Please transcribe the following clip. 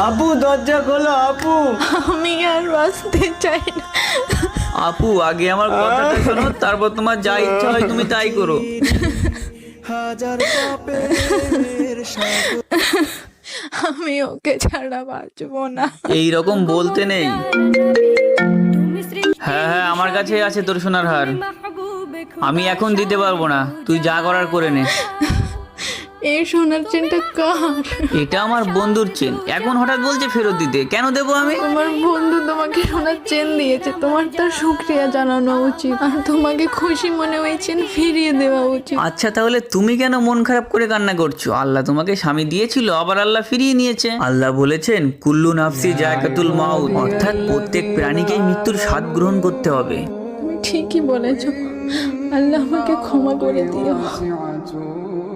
আপু দরজা খোলো আপু। আমি আর বাঁচতে চাই না। আপু আগে আমার কথাটা শোনো, তারপর তোমার যা ইচ্ছা হয় তুমি তাই করো। আমি ওকে ছাড়া বাঁচবো না। এই রকম বলতে নেই। হ্যাঁ হ্যাঁ, আমার কাছে আছে তোর সোনার হার। আমি এখন দিতে পারবো না, তুই যা করার করে নে। এই সোনার চেনটা কার? এটা আমার বন্ধুর চেন, এখন হঠাৎ বলছে ফেরত দিতে। কেন দেবো আমি? তোমার বন্ধু তোমাকে সোনার চেন দিয়েছে, তোমার তার শুকরিয়া জানানো উচিত, আর তোমাকে খুশি মনে ওই চেন ফিরিয়ে দেওয়া উচিত। আচ্ছা তাহলে তুমি কেন মন খারাপ করে কান্না করছো? আল্লাহ তোমাকে স্বামী দিয়েছিল, আবার আল্লাহ ফিরিয়ে নিয়েছে। আল্লাহ বলেছেন কুল্লু নাফসি জায়কাতুল মাউত, অর্থাৎ প্রত্যেক প্রাণীকেই মৃত্যুর স্বাদ গ্রহণ করতে হবে। তুমি ঠিকই বলেছো, আল্লাহ আমাকে ক্ষমা করে দিও।